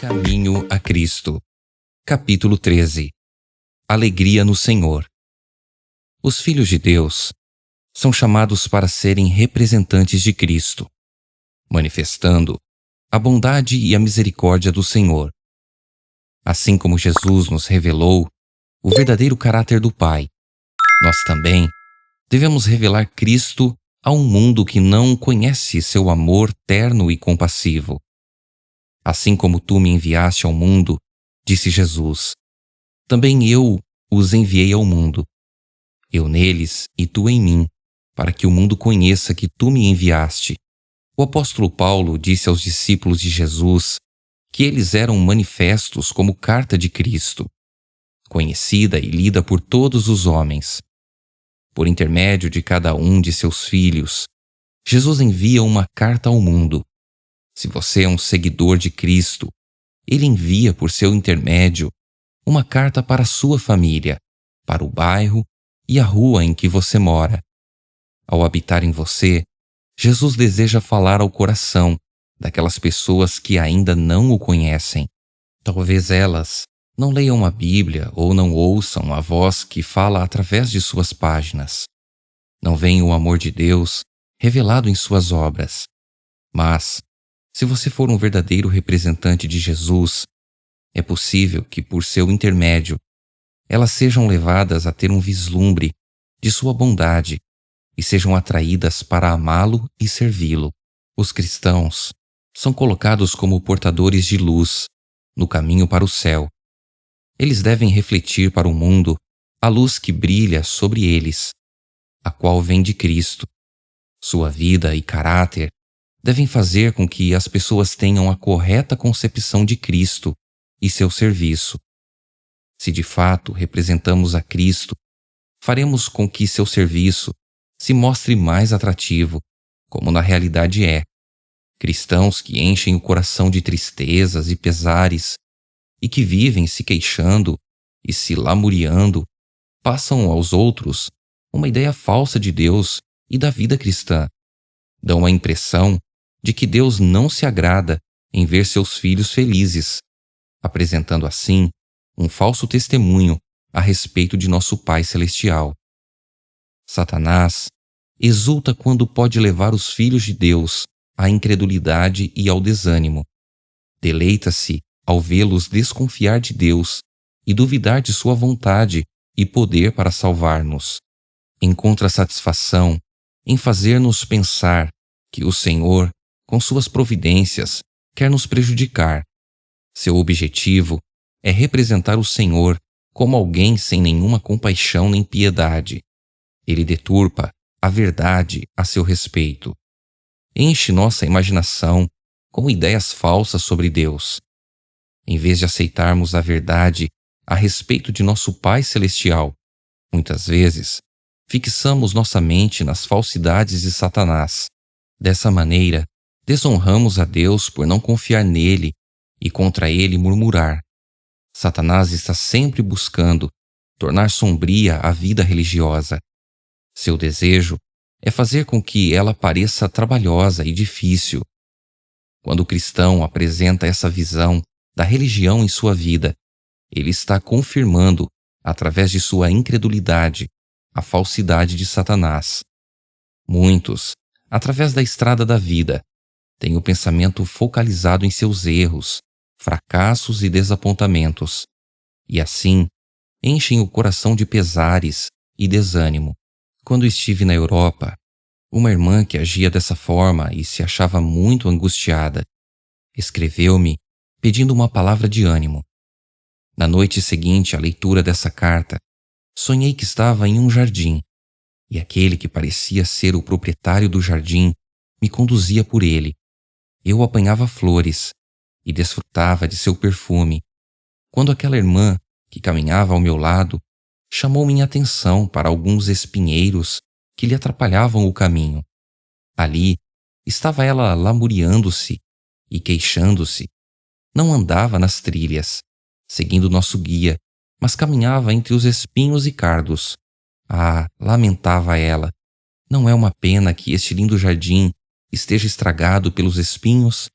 Caminho a Cristo. Capítulo 13. Alegria no Senhor. Os filhos de Deus são chamados para serem representantes de Cristo, manifestando a bondade e a misericórdia do Senhor. Assim como Jesus nos revelou o verdadeiro caráter do Pai, nós também devemos revelar Cristo a um mundo que não conhece seu amor terno e compassivo. Assim como tu me enviaste ao mundo, disse Jesus, também eu os enviei ao mundo. Eu neles e tu em mim, para que o mundo conheça que tu me enviaste. O apóstolo Paulo disse aos discípulos de Jesus que eles eram manifestos como carta de Cristo, conhecida e lida por todos os homens. Por intermédio de cada um de seus filhos, Jesus envia uma carta ao mundo. Se você é um seguidor de Cristo, Ele envia por seu intermédio uma carta para a sua família, para o bairro e a rua em que você mora. Ao habitar em você, Jesus deseja falar ao coração daquelas pessoas que ainda não o conhecem. Talvez elas não leiam a Bíblia ou não ouçam a voz que fala através de suas páginas. Não veem o amor de Deus revelado em suas obras. Mas, se você for um verdadeiro representante de Jesus, é possível que, por seu intermédio, elas sejam levadas a ter um vislumbre de sua bondade e sejam atraídas para amá-lo e servi-lo. Os cristãos são colocados como portadores de luz no caminho para o céu. Eles devem refletir para o mundo a luz que brilha sobre eles, a qual vem de Cristo. Sua vida e caráter devem fazer com que as pessoas tenham a correta concepção de Cristo e seu serviço. Se de fato representamos a Cristo, faremos com que seu serviço se mostre mais atrativo, como na realidade é. Cristãos que enchem o coração de tristezas e pesares e que vivem se queixando e se lamuriando, passam aos outros uma ideia falsa de Deus e da vida cristã. Dão a impressão de que Deus não se agrada em ver seus filhos felizes, apresentando assim um falso testemunho a respeito de nosso Pai Celestial. Satanás exulta quando pode levar os filhos de Deus à incredulidade e ao desânimo. Deleita-se ao vê-los desconfiar de Deus e duvidar de sua vontade e poder para salvar-nos. Encontra satisfação em fazer-nos pensar que o Senhor, com suas providências, quer nos prejudicar. Seu objetivo é representar o Senhor como alguém sem nenhuma compaixão nem piedade. Ele deturpa a verdade a seu respeito. Enche nossa imaginação com ideias falsas sobre Deus. Em vez de aceitarmos a verdade a respeito de nosso Pai Celestial, muitas vezes fixamos nossa mente nas falsidades de Satanás. Dessa maneira, desonramos a Deus por não confiar nele e contra ele murmurar. Satanás está sempre buscando tornar sombria a vida religiosa. Seu desejo é fazer com que ela pareça trabalhosa e difícil. Quando o cristão apresenta essa visão da religião em sua vida, ele está confirmando, através de sua incredulidade, a falsidade de Satanás. Muitos, através da estrada da vida, têm o pensamento focalizado em seus erros, fracassos e desapontamentos, e assim enchem o coração de pesares e desânimo. Quando estive na Europa, uma irmã que agia dessa forma e se achava muito angustiada, escreveu-me pedindo uma palavra de ânimo. Na noite seguinte à leitura dessa carta, sonhei que estava em um jardim, e aquele que parecia ser o proprietário do jardim me conduzia por ele. Eu apanhava flores e desfrutava de seu perfume, quando aquela irmã, que caminhava ao meu lado, chamou minha atenção para alguns espinheiros que lhe atrapalhavam o caminho. Ali estava ela lamuriando-se e queixando-se. Não andava nas trilhas, seguindo nosso guia, mas caminhava entre os espinhos e cardos. Ah, lamentava ela, Não é uma pena que este lindo jardim esteja estragado pelos espinhos?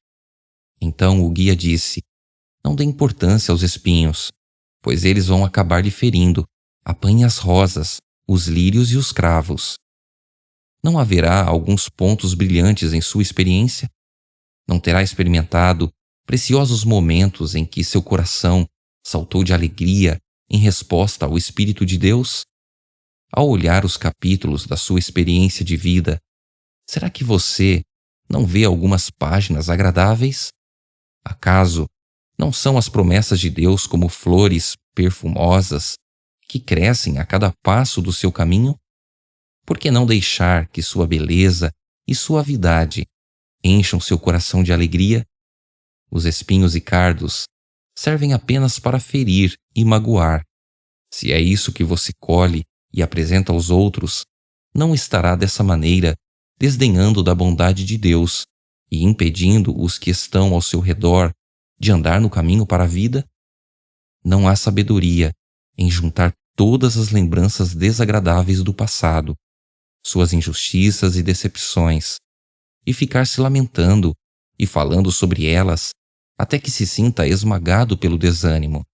Então o guia disse: Não dê importância aos espinhos, pois eles vão acabar lhe ferindo. Apanhe as rosas, os lírios e os cravos. Não haverá alguns pontos brilhantes em sua experiência? Não terá experimentado preciosos momentos em que seu coração saltou de alegria em resposta ao Espírito de Deus? Ao olhar os capítulos da sua experiência de vida, será que você não vê algumas páginas agradáveis? Acaso não são as promessas de Deus como flores perfumosas que crescem a cada passo do seu caminho? Por que não deixar que sua beleza e suavidade encham seu coração de alegria? Os espinhos e cardos servem apenas para ferir e magoar. Se é isso que você colhe e apresenta aos outros, não estará dessa maneira desdenhando da bondade de Deus e impedindo os que estão ao seu redor de andar no caminho para a vida? Não há sabedoria em juntar todas as lembranças desagradáveis do passado, suas injustiças e decepções, e ficar se lamentando e falando sobre elas até que se sinta esmagado pelo desânimo.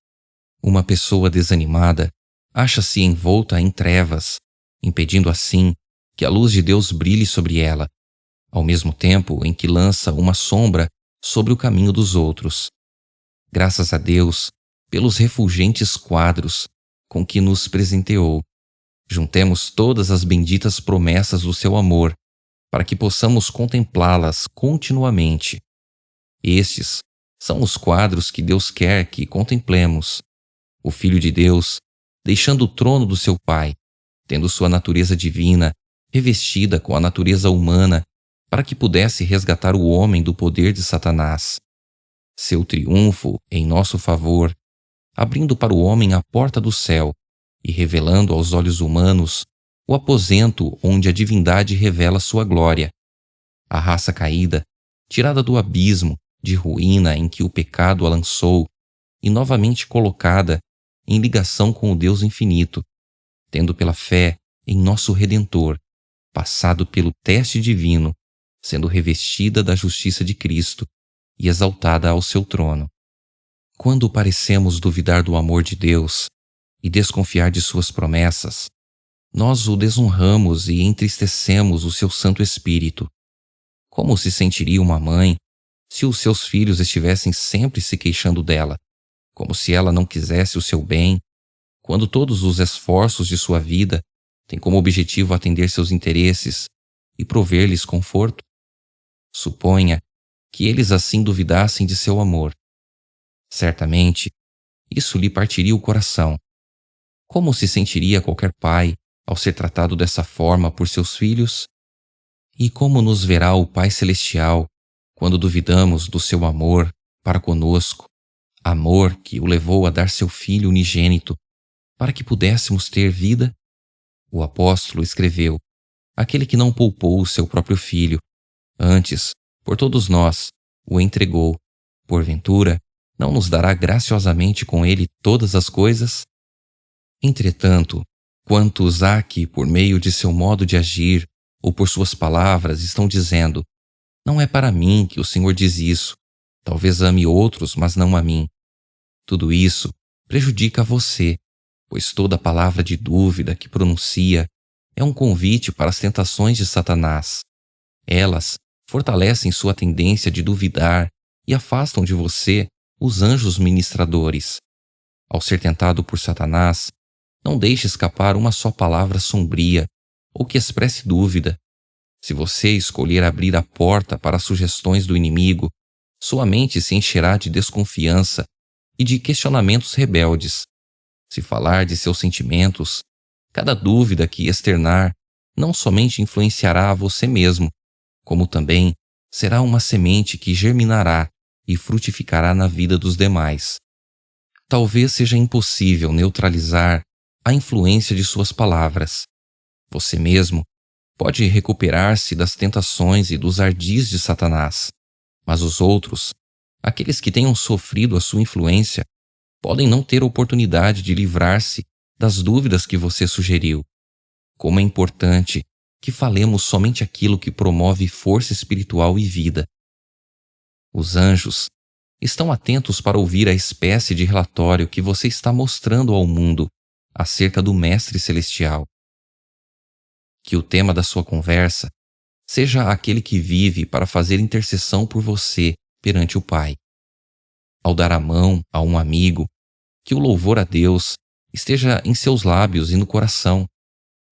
Uma pessoa desanimada acha-se envolta em trevas, impedindo assim que a luz de Deus brilhe sobre ela, ao mesmo tempo em que lança uma sombra sobre o caminho dos outros. Graças a Deus pelos refulgentes quadros com que nos presenteou. Juntemos todas as benditas promessas do seu amor, para que possamos contemplá-las continuamente. Estes são os quadros que Deus quer que contemplemos. O Filho de Deus, deixando o trono do seu Pai, tendo sua natureza divina revestida com a natureza humana, para que pudesse resgatar o homem do poder de Satanás. Seu triunfo em nosso favor, abrindo para o homem a porta do céu e revelando aos olhos humanos o aposento onde a divindade revela sua glória. A raça caída, tirada do abismo de ruína em que o pecado a lançou e novamente colocada em ligação com o Deus infinito, tendo pela fé em nosso Redentor, passado pelo teste divino, sendo revestida da justiça de Cristo e exaltada ao seu trono. Quando parecemos duvidar do amor de Deus e desconfiar de suas promessas, nós o desonramos e entristecemos o seu Santo Espírito. Como se sentiria uma mãe se os seus filhos estivessem sempre se queixando dela, como se ela não quisesse o seu bem, quando todos os esforços de sua vida têm como objetivo atender seus interesses e prover-lhes conforto? Suponha que eles assim duvidassem de seu amor. Certamente, isso lhe partiria o coração. Como se sentiria qualquer pai ao ser tratado dessa forma por seus filhos? E como nos verá o Pai Celestial quando duvidamos do seu amor para conosco, amor que o levou a dar seu Filho unigênito para que pudéssemos ter vida? O apóstolo escreveu: aquele que não poupou o seu próprio Filho, antes, por todos nós, o entregou, porventura, não nos dará graciosamente com ele todas as coisas? Entretanto, quantos há que, por meio de seu modo de agir ou por suas palavras, estão dizendo: não é para mim que o Senhor diz isso, talvez ame outros, mas não a mim. Tudo isso prejudica você, pois toda palavra de dúvida que pronuncia é um convite para as tentações de Satanás. Elas fortalecem sua tendência de duvidar e afastam de você os anjos ministradores. Ao ser tentado por Satanás, não deixe escapar uma só palavra sombria ou que expresse dúvida. Se você escolher abrir a porta para as sugestões do inimigo, sua mente se encherá de desconfiança e de questionamentos rebeldes. Se falar de seus sentimentos, cada dúvida que externar não somente influenciará a você mesmo, como também será uma semente que germinará e frutificará na vida dos demais. Talvez seja impossível neutralizar a influência de suas palavras. Você mesmo pode recuperar-se das tentações e dos ardis de Satanás, mas os outros, aqueles que tenham sofrido a sua influência, podem não ter oportunidade de livrar-se das dúvidas que você sugeriu. Como é importante que falemos somente aquilo que promove força espiritual e vida. Os anjos estão atentos para ouvir a espécie de relatório que você está mostrando ao mundo acerca do Mestre Celestial. Que o tema da sua conversa seja aquele que vive para fazer intercessão por você perante o Pai. Ao dar a mão a um amigo, que o louvor a Deus esteja em seus lábios e no coração.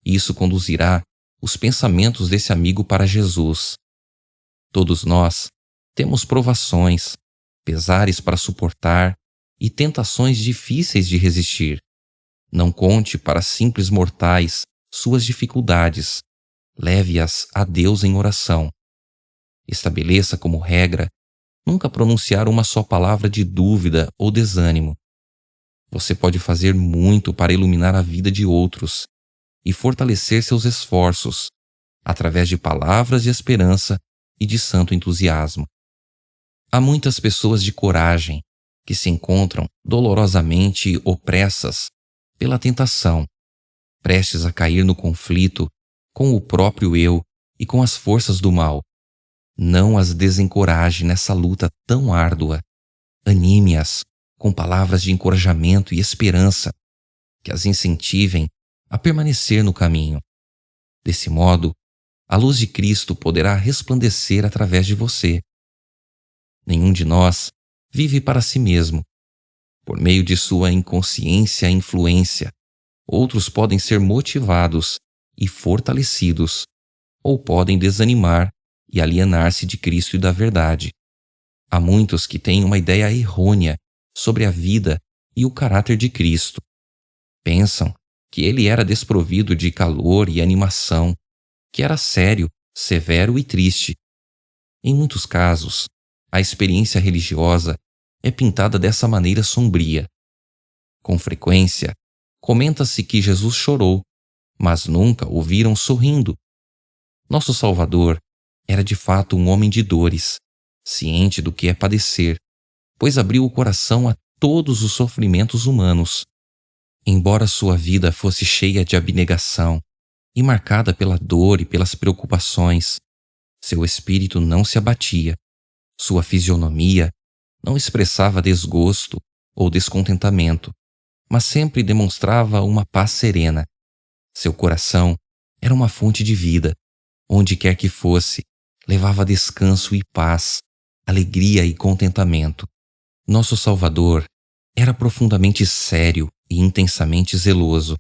Isso conduzirá os pensamentos desse amigo para Jesus. Todos nós temos provações, pesares para suportar e tentações difíceis de resistir. Não conte para simples mortais suas dificuldades. Leve-as a Deus em oração. Estabeleça como regra nunca pronunciar uma só palavra de dúvida ou desânimo. Você pode fazer muito para iluminar a vida de outros e fortalecer seus esforços através de palavras de esperança e de santo entusiasmo. Há muitas pessoas de coragem que se encontram dolorosamente opressas pela tentação, prestes a cair no conflito com o próprio eu e com as forças do mal. Não as desencoraje nessa luta tão árdua. Anime-as com palavras de encorajamento e esperança que as incentivem a permanecer no caminho. Desse modo, a luz de Cristo poderá resplandecer através de você. Nenhum de nós vive para si mesmo. Por meio de sua inconsciência e influência, outros podem ser motivados e fortalecidos, ou podem desanimar e alienar-se de Cristo e da verdade. Há muitos que têm uma ideia errônea sobre a vida e o caráter de Cristo. Pensam que ele era desprovido de calor e animação, que era sério, severo e triste. Em muitos casos, a experiência religiosa é pintada dessa maneira sombria. Com frequência, comenta-se que Jesus chorou, mas nunca o viram sorrindo. Nosso Salvador era de fato um homem de dores, ciente do que é padecer, pois abriu o coração a todos os sofrimentos humanos. Embora sua vida fosse cheia de abnegação e marcada pela dor e pelas preocupações, seu espírito não se abatia. Sua fisionomia não expressava desgosto ou descontentamento, mas sempre demonstrava uma paz serena. Seu coração era uma fonte de vida. Onde quer que fosse, levava descanso e paz, alegria e contentamento. Nosso Salvador era profundamente sério e intensamente zeloso,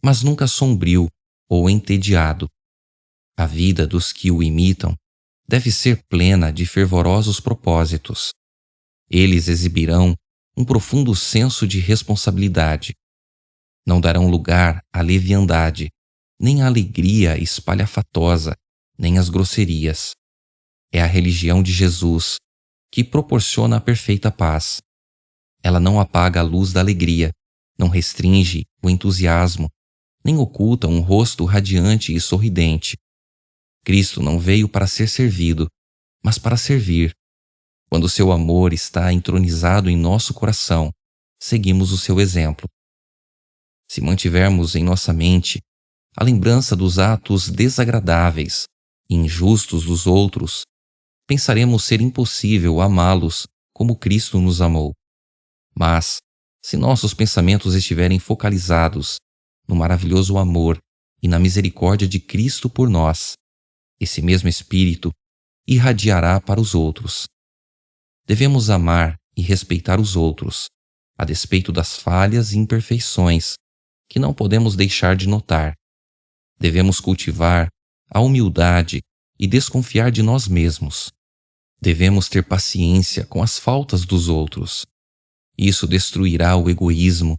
mas nunca sombrio ou entediado. A vida dos que o imitam deve ser plena de fervorosos propósitos. Eles exibirão um profundo senso de responsabilidade. Não darão lugar à leviandade, nem à alegria espalhafatosa, nem às grosserias. É a religião de Jesus que proporciona a perfeita paz. Ela não apaga a luz da alegria, não restringe o entusiasmo, nem oculta um rosto radiante e sorridente. Cristo não veio para ser servido, mas para servir. Quando seu amor está entronizado em nosso coração, seguimos o seu exemplo. Se mantivermos em nossa mente a lembrança dos atos desagradáveis e injustos dos outros, pensaremos ser impossível amá-los como Cristo nos amou. Mas, se nossos pensamentos estiverem focalizados no maravilhoso amor e na misericórdia de Cristo por nós, esse mesmo Espírito irradiará para os outros. Devemos amar e respeitar os outros, a despeito das falhas e imperfeições que não podemos deixar de notar. Devemos cultivar a humildade e desconfiar de nós mesmos. Devemos ter paciência com as faltas dos outros. Isso destruirá o egoísmo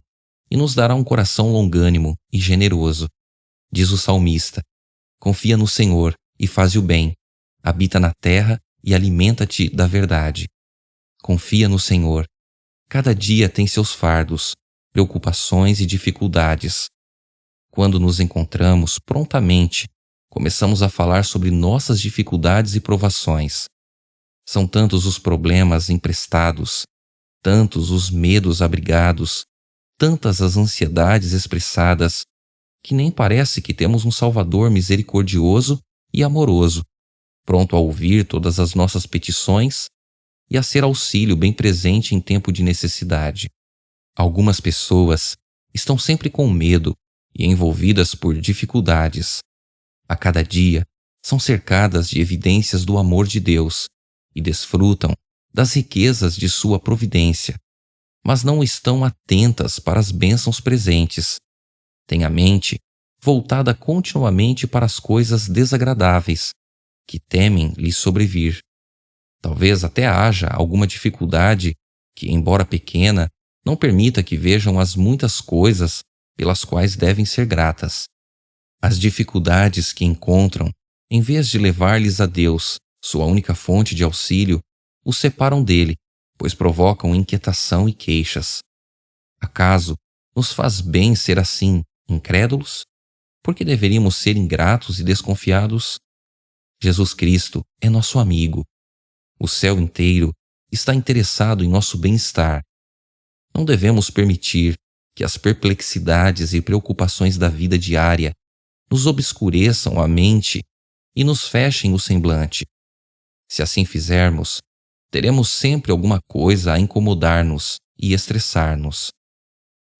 e nos dará um coração longânimo e generoso. Diz o salmista: confia no Senhor e faze o bem, habita na terra e alimenta-te da verdade. Confia no Senhor. Cada dia tem seus fardos, preocupações e dificuldades. Quando nos encontramos, prontamente começamos a falar sobre nossas dificuldades e provações. São tantos os problemas emprestados, tantos os medos abrigados, tantas as ansiedades expressadas, que nem parece que temos um Salvador misericordioso e amoroso, pronto a ouvir todas as nossas petições e a ser auxílio bem presente em tempo de necessidade. Algumas pessoas estão sempre com medo e envolvidas por dificuldades. A cada dia, são cercadas de evidências do amor de Deus e desfrutam das riquezas de sua providência, mas não estão atentas para as bênçãos presentes. Têm a mente voltada continuamente para as coisas desagradáveis que temem lhes sobrevir. Talvez até haja alguma dificuldade que, embora pequena, não permita que vejam as muitas coisas pelas quais devem ser gratas. As dificuldades que encontram, em vez de levar-lhes a Deus, sua única fonte de auxílio, os separam dele, pois provocam inquietação e queixas. Acaso nos faz bem ser assim, incrédulos? Por que deveríamos ser ingratos e desconfiados? Jesus Cristo é nosso amigo. O céu inteiro está interessado em nosso bem-estar. Não devemos permitir que as perplexidades e preocupações da vida diária nos obscureçam a mente e nos fechem o semblante. Se assim fizermos, teremos sempre alguma coisa a incomodar-nos e estressar-nos.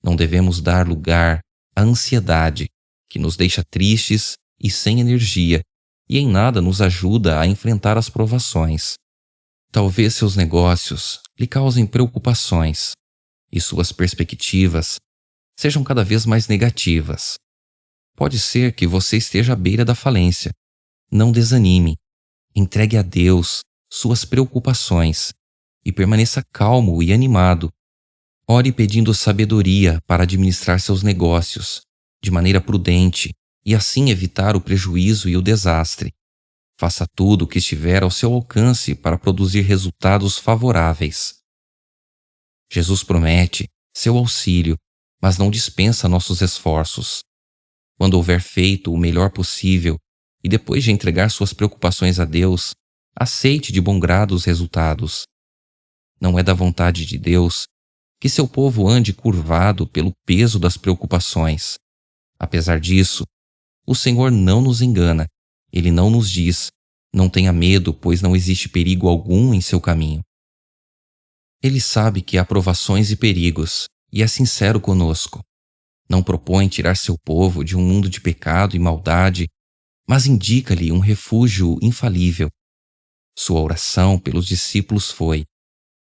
Não devemos dar lugar à ansiedade, que nos deixa tristes e sem energia, e em nada nos ajuda a enfrentar as provações. Talvez seus negócios lhe causem preocupações e suas perspectivas sejam cada vez mais negativas. Pode ser que você esteja à beira da falência. Não desanime. Entregue a Deus suas preocupações e permaneça calmo e animado. Ore pedindo sabedoria para administrar seus negócios de maneira prudente e assim evitar o prejuízo e o desastre. Faça tudo o que estiver ao seu alcance para produzir resultados favoráveis. Jesus promete seu auxílio, mas não dispensa nossos esforços. Quando houver feito o melhor possível e depois de entregar suas preocupações a Deus, aceite de bom grado os resultados. Não é da vontade de Deus que seu povo ande curvado pelo peso das preocupações. Apesar disso, o Senhor não nos engana. Ele não nos diz: não tenha medo, pois não existe perigo algum em seu caminho. Ele sabe que há provações e perigos, e é sincero conosco. Não propõe tirar seu povo de um mundo de pecado e maldade, mas indica-lhe um refúgio infalível. Sua oração pelos discípulos foi: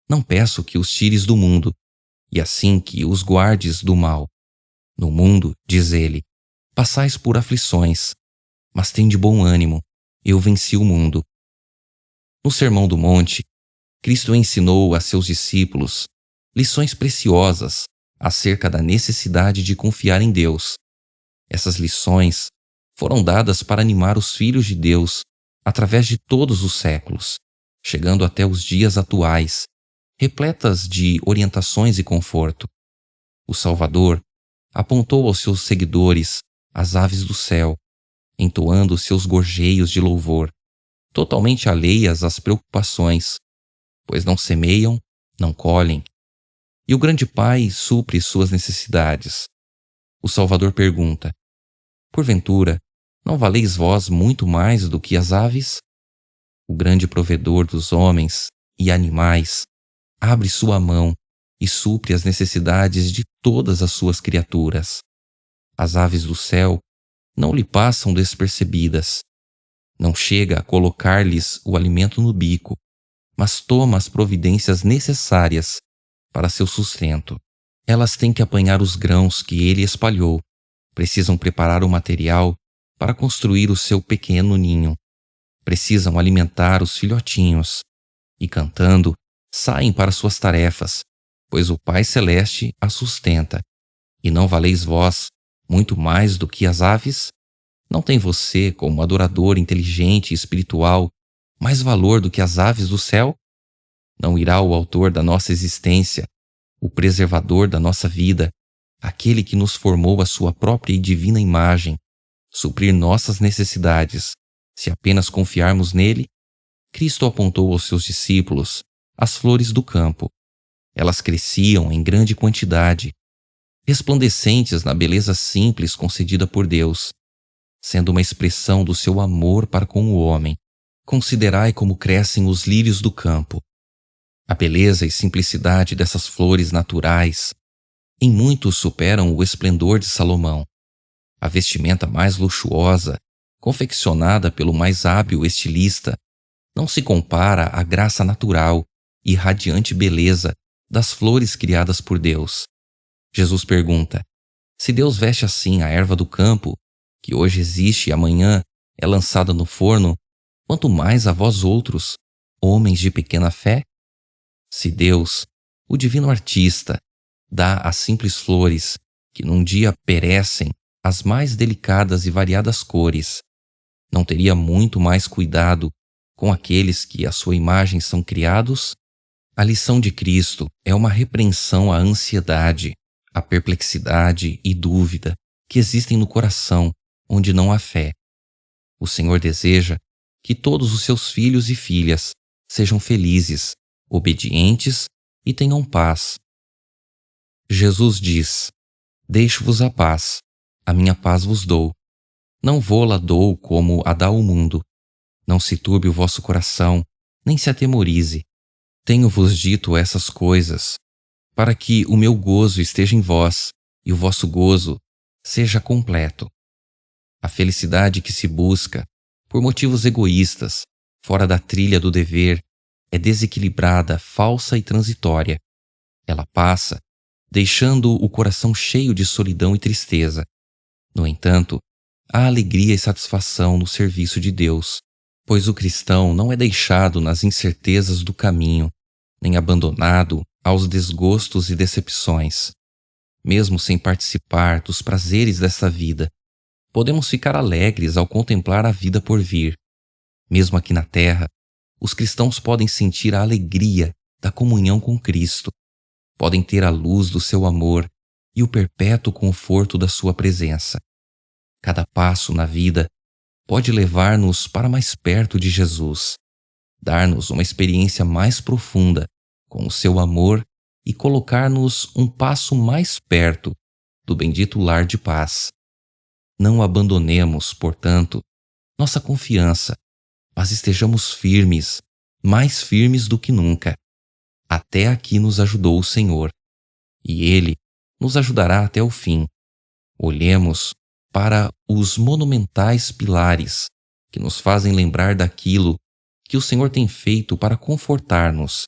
não peço que os tires do mundo, e assim que os guardes do mal. No mundo, diz ele, passais por aflições, mas tende bom ânimo, eu venci o mundo. No Sermão do Monte, Cristo ensinou a seus discípulos lições preciosas acerca da necessidade de confiar em Deus. Essas lições foram dadas para animar os filhos de Deus através de todos os séculos, chegando até os dias atuais, repletas de orientações e conforto. O Salvador apontou aos seus seguidores as aves do céu, entoando seus gorjeios de louvor, totalmente alheias às preocupações, pois não semeiam, não colhem, e o grande Pai supre suas necessidades. O Salvador pergunta: porventura, não valeis vós muito mais do que as aves? O grande provedor dos homens e animais abre sua mão e supre as necessidades de todas as suas criaturas. As aves do céu não lhe passam despercebidas. Não chega a colocar-lhes o alimento no bico, mas toma as providências necessárias para seu sustento. Elas têm que apanhar os grãos que ele espalhou, precisam preparar o material para construir o seu pequeno ninho, precisam alimentar os filhotinhos e, cantando, saem para suas tarefas, pois o Pai Celeste a sustenta. E não valeis vós muito mais do que as aves? Não tem você, como adorador inteligente e espiritual, mais valor do que as aves do céu? Não irá o autor da nossa existência, o preservador da nossa vida, aquele que nos formou à sua própria e divina imagem, suprir nossas necessidades, se apenas confiarmos nele? Cristo apontou aos seus discípulos as flores do campo. Elas cresciam em grande quantidade, resplandecentes na beleza simples concedida por Deus, sendo uma expressão do seu amor para com o homem. Considerai como crescem os lírios do campo. A beleza e simplicidade dessas flores naturais em muito superam o esplendor de Salomão. A vestimenta mais luxuosa, confeccionada pelo mais hábil estilista, não se compara à graça natural e radiante beleza das flores criadas por Deus. Jesus pergunta: se Deus veste assim a erva do campo, que hoje existe e amanhã é lançada no forno, quanto mais a vós outros, homens de pequena fé? Se Deus, o divino artista, dá às simples flores, que num dia perecem, as mais delicadas e variadas cores, não teria muito mais cuidado com aqueles que à sua imagem são criados? A lição de Cristo é uma repreensão à ansiedade, à perplexidade e dúvida que existem no coração onde não há fé. O Senhor deseja que todos os seus filhos e filhas sejam felizes, obedientes e tenham paz. Jesus diz: deixo-vos a minha paz vos dou. Não vô-la dou como a dá o mundo. Não se turbe o vosso coração, nem se atemorize. Tenho-vos dito essas coisas, para que o meu gozo esteja em vós e o vosso gozo seja completo. A felicidade que se busca, por motivos egoístas, fora da trilha do dever, é desequilibrada, falsa e transitória. Ela passa, deixando o coração cheio de solidão e tristeza. No entanto, há alegria e satisfação no serviço de Deus, pois o cristão não é deixado nas incertezas do caminho, nem abandonado aos desgostos e decepções. Mesmo sem participar dos prazeres desta vida, podemos ficar alegres ao contemplar a vida por vir. Mesmo aqui na terra, os cristãos podem sentir a alegria da comunhão com Cristo, podem ter a luz do seu amor e o perpétuo conforto da sua presença. Cada passo na vida pode levar-nos para mais perto de Jesus, dar-nos uma experiência mais profunda com o seu amor e colocar-nos um passo mais perto do bendito lar de paz. Não abandonemos, portanto, nossa confiança, mas estejamos firmes, mais firmes do que nunca. Até aqui nos ajudou o Senhor, e Ele nos ajudará até o fim. Olhemos para os monumentais pilares que nos fazem lembrar daquilo que o Senhor tem feito para confortar-nos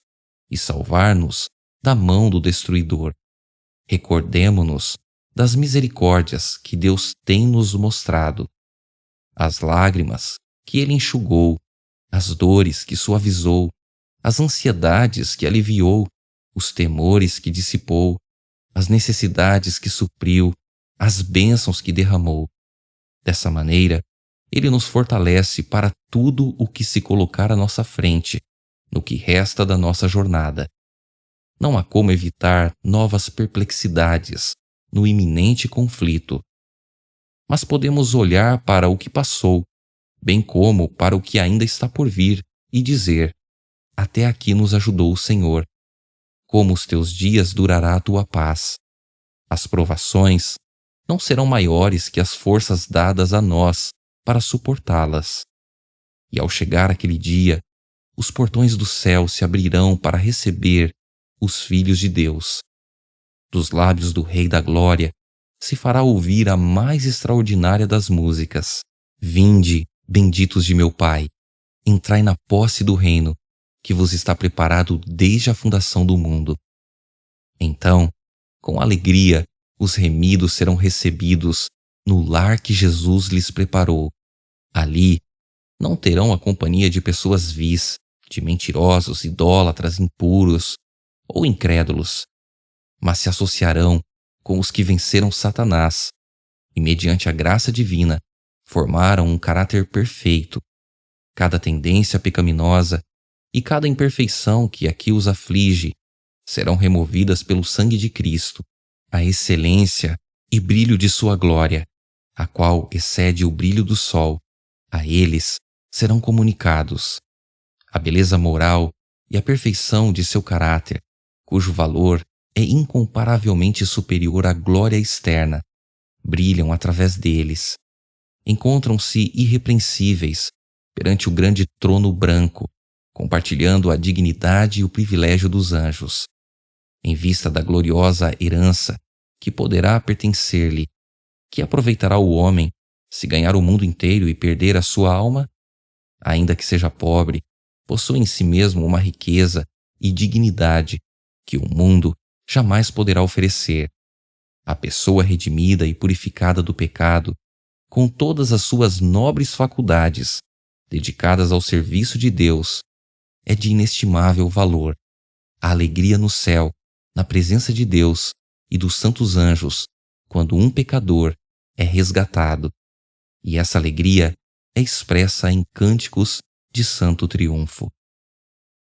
e salvar-nos da mão do destruidor. Recordemo-nos das misericórdias que Deus tem nos mostrado, as lágrimas que Ele enxugou, as dores que suavizou, as ansiedades que aliviou, os temores que dissipou, as necessidades que supriu, as bênçãos que derramou. Dessa maneira, Ele nos fortalece para tudo o que se colocar à nossa frente, no que resta da nossa jornada. Não há como evitar novas perplexidades no iminente conflito. Mas podemos olhar para o que passou, bem como para o que ainda está por vir, e dizer: até aqui nos ajudou o Senhor. Como os teus dias durará a tua paz. As provações não serão maiores que as forças dadas a nós para suportá-las. E ao chegar aquele dia, os portões do céu se abrirão para receber os filhos de Deus. Dos lábios do Rei da Glória se fará ouvir a mais extraordinária das músicas: vinde, benditos de meu Pai, entrai na posse do reino que vos está preparado desde a fundação do mundo. Então, com alegria, os remidos serão recebidos no lar que Jesus lhes preparou. Ali, não terão a companhia de pessoas vis, de mentirosos, idólatras, impuros ou incrédulos, mas se associarão com os que venceram Satanás e, mediante a graça divina, formaram um caráter perfeito. Cada tendência pecaminosa e cada imperfeição que aqui os aflige serão removidas pelo sangue de Cristo, a excelência e brilho de sua glória, a qual excede o brilho do sol. A eles serão comunicados a beleza moral e a perfeição de seu caráter, cujo valor é incomparavelmente superior à glória externa. Brilham através deles. Encontram-se irrepreensíveis perante o grande trono branco, compartilhando a dignidade e o privilégio dos anjos. Em vista da gloriosa herança que poderá pertencer-lhe, que aproveitará o homem se ganhar o mundo inteiro e perder a sua alma? Ainda que seja pobre, possui em si mesmo uma riqueza e dignidade que o mundo jamais poderá oferecer. A pessoa redimida e purificada do pecado, com todas as suas nobres faculdades, dedicadas ao serviço de Deus, é de inestimável valor. A alegria no céu, na presença de Deus e dos santos anjos, quando um pecador é resgatado. E essa alegria é expressa em cânticos de santo triunfo.